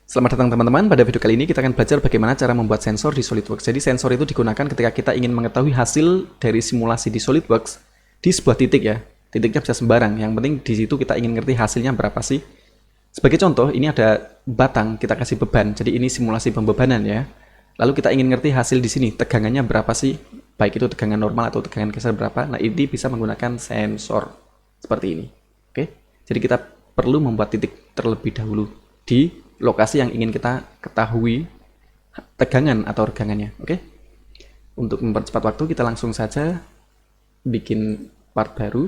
Selamat datang teman-teman, pada video kali ini kita akan belajar bagaimana cara membuat sensor di SolidWorks. Jadi sensor itu digunakan ketika kita ingin mengetahui hasil dari simulasi di SolidWorks di sebuah titik ya. Titiknya bisa sembarang, yang penting di situ kita ingin ngerti hasilnya berapa sih. Sebagai contoh, ini ada batang, kita kasih beban, jadi ini simulasi pembebanan ya. Lalu kita ingin ngerti hasil di sini, tegangannya berapa sih, baik itu tegangan normal atau tegangan geser berapa. Nah ini bisa menggunakan sensor seperti ini. Oke, jadi kita perlu membuat titik terlebih dahulu di lokasi yang ingin kita ketahui tegangan atau regangannya. Oke, untuk mempercepat waktu kita langsung saja bikin part baru.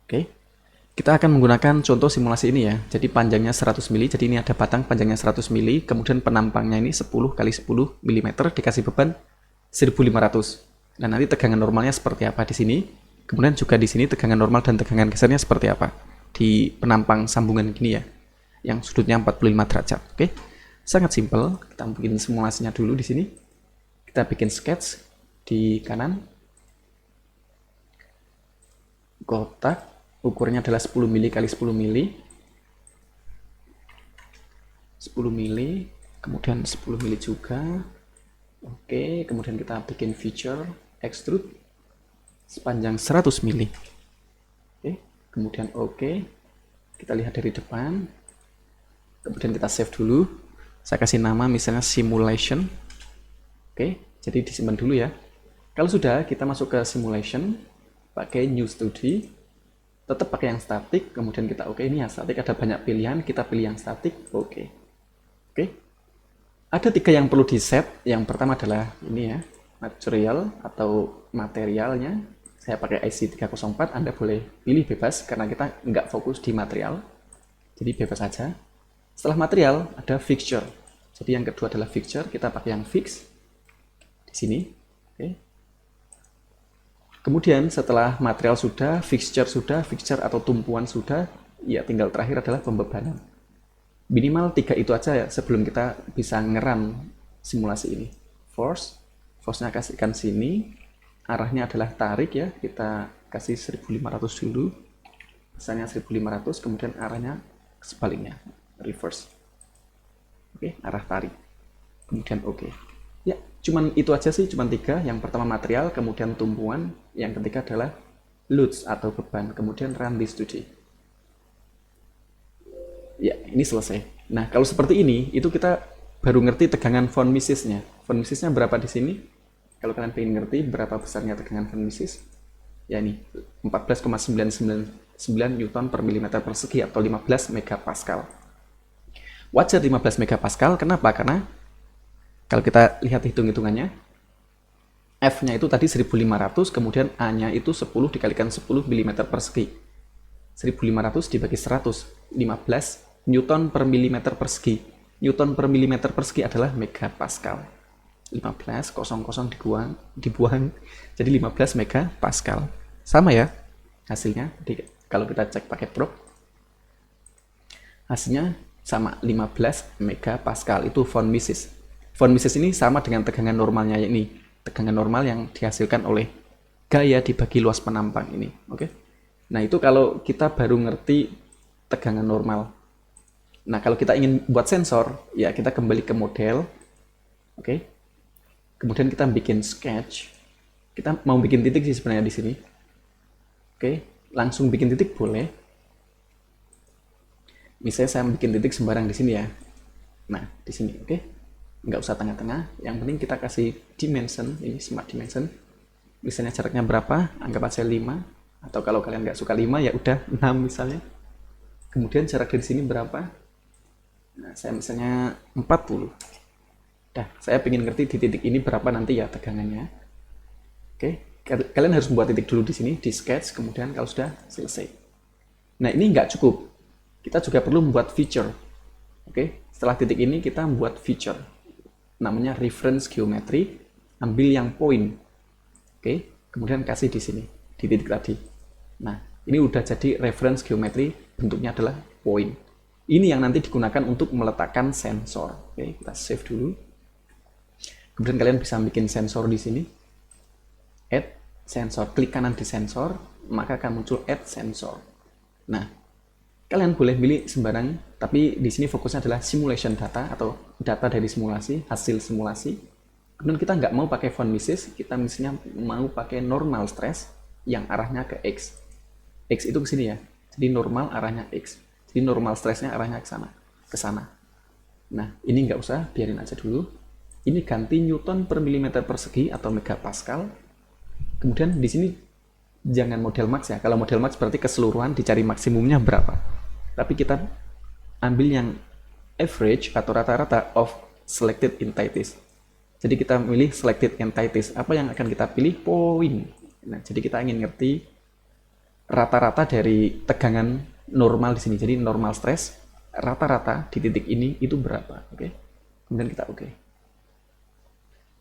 Oke, kita akan menggunakan contoh simulasi ini ya. Jadi panjangnya 100 mili, jadi ini ada batang panjangnya 100 mili, kemudian penampangnya ini 10 kali 10 mm, dikasih beban 1500. Nah, nanti tegangan normalnya seperti apa di sini. Kemudian juga di sini tegangan normal dan tegangan gesernya seperti apa di penampang sambungan gini ya, yang sudutnya 45 derajat. Oke, sangat simpel. Kita bikin simulasinya dulu di sini. Kita bikin sketch di kanan. Kotak, ukurannya adalah 10 mili kali 10 mili. 10 mili, kemudian 10 mili juga. Oke, kemudian kita bikin feature extrude sepanjang 100 mili. Oke, kemudian oke. Kita lihat dari depan. Kemudian kita save dulu. Saya kasih nama misalnya simulation. Oke, jadi disimpan dulu ya. Kalau sudah, kita masuk ke simulation, pakai new study. Tetap pakai yang statik, kemudian kita oke, ini yang statik ada banyak pilihan, kita pilih yang statik, oke. Oke. Ada 3 yang perlu di set. Yang pertama adalah ini ya, material atau materialnya. Saya pakai IC304, Anda boleh pilih bebas karena kita nggak fokus di material. Jadi bebas saja. Setelah material ada fixture. Jadi yang kedua adalah fixture, kita pakai yang fix di sini. Oke. Kemudian setelah material sudah, fixture atau tumpuan sudah, ya tinggal terakhir adalah pembebanan. Minimal 3 itu aja ya sebelum kita bisa ngeran simulasi ini. Force-nya kasihkan sini, arahnya adalah tarik ya, kita kasih 1500 dulu. Misalnya 1500, kemudian arahnya sebaliknya, reverse. Oke, arah tarik. Kemudian oke. Ya, cuman itu aja sih, cuman 3. Yang pertama material, kemudian tumpuan, yang ketiga adalah loads atau beban, kemudian run this study. Ya, ini selesai. Nah, kalau seperti ini, itu kita baru ngerti tegangan von Misesnya. Von Misesnya berapa di sini? Kalau kalian pengen ngerti berapa besarnya tegangan von Mises, ya ini 14,999 Newton per milimeter persegi atau 15 megapascal. Wajar 15 megapascal, kenapa? Karena kalau kita lihat hitung-hitungannya, F-nya itu tadi 1500, kemudian A-nya itu 10 dikalikan 10 mm persegi. 1500 dibagi 100, 15 Newton per milimeter persegi. Newton per milimeter persegi adalah megapascal. 15, 00 dibuang, jadi 15 megapascal. Sama ya hasilnya. Jadi, kalau kita cek pakai probe, hasilnya sama 15 megapascal, itu von Mises. Von Mises ini sama dengan tegangan normalnya ini, tegangan normal yang dihasilkan oleh gaya dibagi luas penampang ini. Oke. Nah, itu kalau kita baru ngerti tegangan normal. Nah, kalau kita ingin buat sensor, ya kita kembali ke model. Oke. Kemudian kita bikin sketch. Kita mau bikin titik sih sebenarnya di sini. Oke, langsung bikin titik boleh. Misalnya saya bikin titik sembarang di sini ya. Nah, di sini, oke. Nggak usah tengah-tengah. Yang penting kita kasih dimension, ini smart dimension. Misalnya jaraknya berapa? Anggap aja 5. Atau kalau kalian nggak suka 5, ya udah 6 misalnya. Kemudian jarak dari sini berapa? Nah, saya misalnya 40. Dah, saya ingin ngerti di titik ini berapa nanti ya tegangannya. Oke, kalian harus membuat titik dulu di sini, di sketch, kemudian kalau sudah selesai. Nah, ini nggak cukup. Kita juga perlu membuat feature. Oke, setelah titik ini kita membuat feature. Namanya reference geometry, ambil yang point. Oke, kemudian kasih di sini, di titik tadi. Nah, ini udah jadi reference geometry, bentuknya adalah point. Ini yang nanti digunakan untuk meletakkan sensor. Oke, kita save dulu. Kemudian kalian bisa bikin sensor di sini. Add sensor, klik kanan di sensor, maka akan muncul add sensor. Nah, Kalian boleh pilih sembarang, tapi di sini fokusnya adalah simulation data atau data dari simulasi, hasil simulasi. Kemudian kita nggak mau pakai von Mises, kita misalnya mau pakai normal stress yang arahnya ke X. X itu ke sini ya. Jadi normal arahnya X. Jadi normal stressnya arahnya ke sana, ke sana. Nah, ini nggak usah, biarin aja dulu. Ini ganti Newton per milimeter persegi atau megapascal. Kemudian di sini jangan model max ya. Kalau model max berarti keseluruhan dicari maksimumnya berapa. Tapi kita ambil yang average atau rata-rata of selected entities. Jadi kita milih selected entities. Apa yang akan kita pilih? Point. Nah, jadi kita ingin ngerti rata-rata dari tegangan normal di sini. Jadi normal stress rata-rata di titik ini itu berapa? Oke. Kemudian kita oke.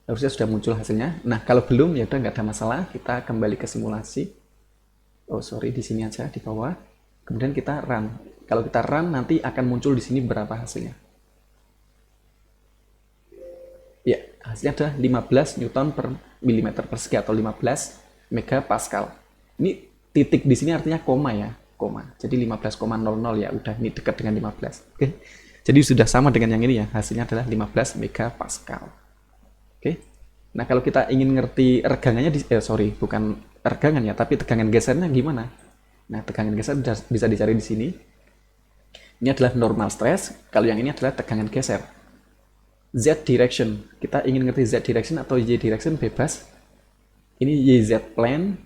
Harusnya sudah muncul hasilnya. Nah, kalau belum ya udah nggak ada masalah. Kita kembali ke simulasi. Oh, sorry, di sini aja di bawah. Kemudian kita run. Kalau kita run nanti akan muncul di sini berapa hasilnya. Ya, hasilnya adalah 15 Newton per milimeter persegi atau 15 megapascal. Ini titik di sini artinya koma ya, koma. Jadi 15,00 ya, udah ini dekat dengan 15. Oke. Jadi sudah sama dengan yang ini ya, hasilnya adalah 15 megapascal. Oke. Nah, kalau kita ingin ngerti regangannya bukan regangan ya, tapi tegangan gesernya gimana? Nah, tegangan geser bisa dicari di sini. Ini adalah normal stress, kalau yang ini adalah tegangan geser. Z direction, kita ingin ngerti Z direction atau Y direction bebas. Ini YZ plane,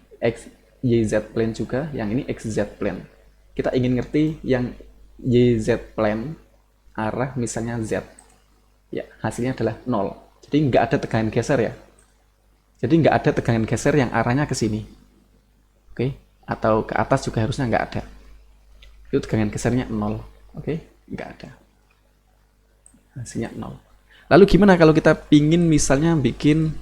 YZ plane juga, yang ini XZ plane. Kita ingin ngerti yang YZ plane, arah misalnya Z. Ya, hasilnya adalah 0. Jadi nggak ada tegangan geser ya. Jadi nggak ada tegangan geser yang arahnya ke sini. Oke, atau ke atas juga harusnya nggak ada. Itu tegangan gesernya 0. Oke, nggak ada. Hasilnya 0. Lalu gimana kalau kita pingin misalnya bikin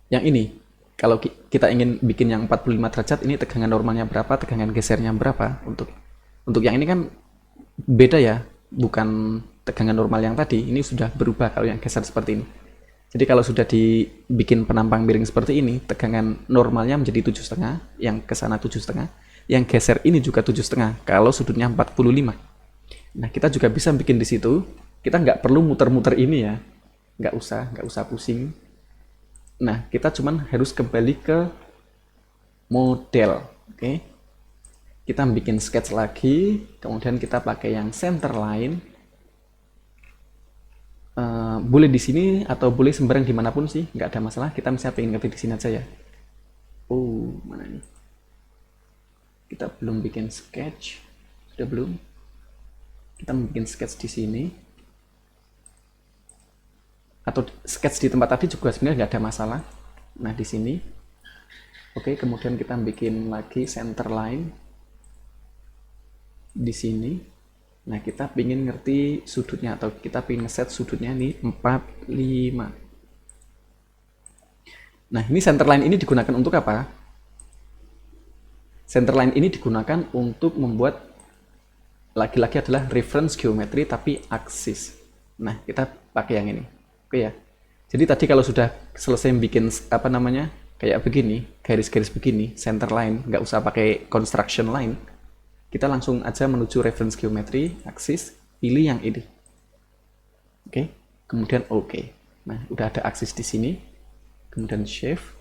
yang ini? Kalau kita ingin bikin yang 45 derajat, ini tegangan normalnya berapa, tegangan gesernya berapa? Untuk yang ini kan beda ya, bukan tegangan normal yang tadi, ini sudah berubah kalau yang geser seperti ini. Jadi kalau sudah dibikin penampang miring seperti ini, tegangan normalnya menjadi 7,5, yang ke sana 7,5, yang geser ini juga 7,5 kalau sudutnya 45. Nah, kita juga bisa bikin di situ. Kita nggak perlu muter-muter ini ya, nggak usah pusing. Nah, kita cuman harus kembali ke model. Oke. Kita bikin sketch lagi, kemudian kita pakai yang center line. Boleh di sini atau boleh sembarang dimanapun sih, nggak ada masalah. Kita misalnya pengen ngerti di sini aja ya. Oh, mana nih? Kita belum bikin sketch, sudah belum? Kita bikin sketch di sini. Atau sketch di tempat tadi juga sebenarnya nggak ada masalah. Nah, di sini. Oke, kemudian kita bikin lagi center line. Di sini. Nah, kita ingin ngerti sudutnya atau kita ingin ngeset sudutnya nih 45. Nah, ini center line ini digunakan untuk apa? Center line ini digunakan untuk membuat lagi-lagi adalah reference geometry tapi aksis. Nah, kita pakai yang ini. Oke ya. Jadi tadi kalau sudah selesai bikin apa namanya kayak begini, garis-garis begini, center line, nggak usah pakai construction line. Kita langsung aja menuju reference geometry, aksis, pilih yang ini. Oke, kemudian oke. Nah, udah ada aksis di sini. Kemudian shift.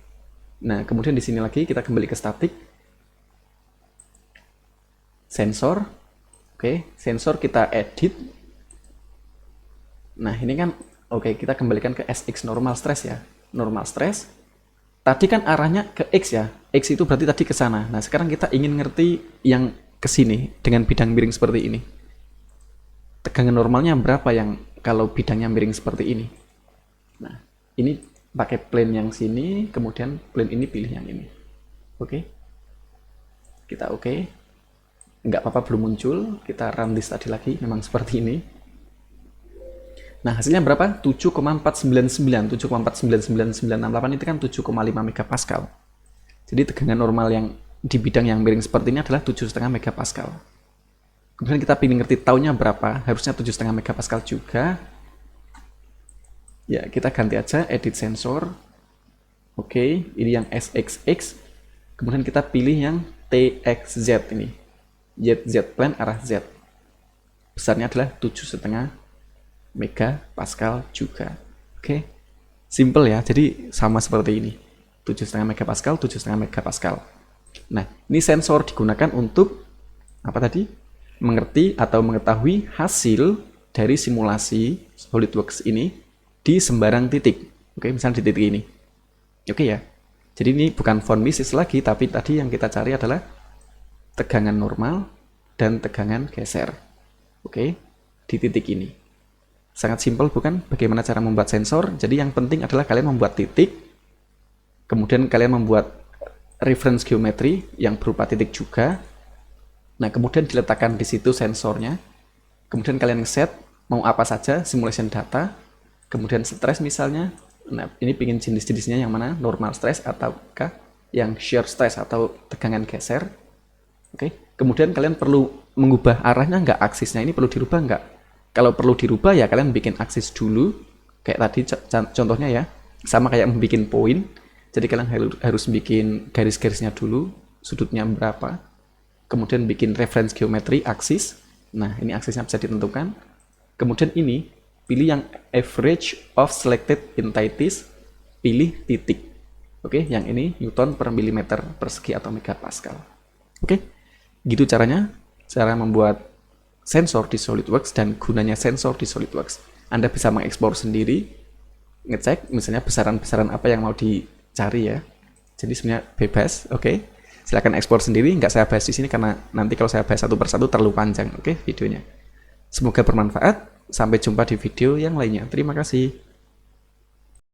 Nah, kemudian di sini lagi kita kembali ke static. Sensor. Oke, sensor kita edit. Nah, ini kan oke, kita kembalikan ke SX normal stress ya. Normal stress. Tadi kan arahnya ke X ya. X itu berarti tadi ke sana. Nah, sekarang kita ingin ngerti yang ke sini dengan bidang miring seperti ini. Tegangan normalnya berapa yang kalau bidangnya miring seperti ini? Nah, ini pakai plane yang sini, kemudian plane ini pilih yang ini. Oke. Kita oke. Nggak apa-apa belum muncul. Kita run list tadi lagi, memang seperti ini. Nah, hasilnya berapa? 7,499. 7,49968 itu kan 7,5 megapascal. Jadi tegangan normal yang di bidang yang miring seperti ini adalah 7,5 megapascal. Kemudian kita ingin ngerti tahunnya berapa, harusnya 7,5 megapascal juga. Ya, kita ganti aja edit sensor. Oke, ini yang SXX. Kemudian kita pilih yang TXZ ini. YZ plane arah Z. Besarnya adalah 7,5 megapascal juga. Oke. Simple ya. Jadi sama seperti ini. 7,5 megapascal, 7,5 megapascal. Nah, ini sensor digunakan untuk apa tadi? Mengerti atau mengetahui hasil dari simulasi SolidWorks ini di sembarang titik. Oke, misalnya di titik ini. Oke ya. Jadi ini bukan von Mises lagi, tapi tadi yang kita cari adalah tegangan normal dan tegangan geser. Oke, di titik ini. Sangat simpel bukan? Bagaimana cara membuat sensor? Jadi yang penting adalah kalian membuat titik, kemudian kalian membuat reference geometry yang berupa titik juga. Nah, kemudian diletakkan di situ sensornya. Kemudian kalian set mau apa saja, simulation data, kemudian stress misalnya. Nah, ini pingin jenis-jenisnya yang mana? Normal stress ataukah yang shear stress atau tegangan geser. Oke. Kemudian kalian perlu mengubah arahnya nggak, aksisnya ini perlu dirubah nggak? Kalau perlu dirubah ya kalian bikin aksis dulu. Kayak tadi contohnya ya, sama kayak membuat poin. Jadi kalian harus bikin garis-garisnya dulu, sudutnya berapa. Kemudian bikin reference geometry, aksis. Nah, ini aksisnya bisa ditentukan. Kemudian ini, pilih yang average of selected entities, pilih titik. Oke, yang ini Newton per milimeter persegi atau megapascal. Oke, gitu caranya, cara membuat sensor di SolidWorks dan gunanya sensor di SolidWorks. Anda bisa mengekspor sendiri, ngecek misalnya besaran-besaran apa yang mau dicari ya. Jadi sebenarnya bebas, oke. Silakan ekspor sendiri, nggak saya bahas di sini karena nanti kalau saya bahas satu persatu terlalu panjang, oke, videonya. Semoga bermanfaat. Sampai jumpa di video yang lainnya. Terima kasih.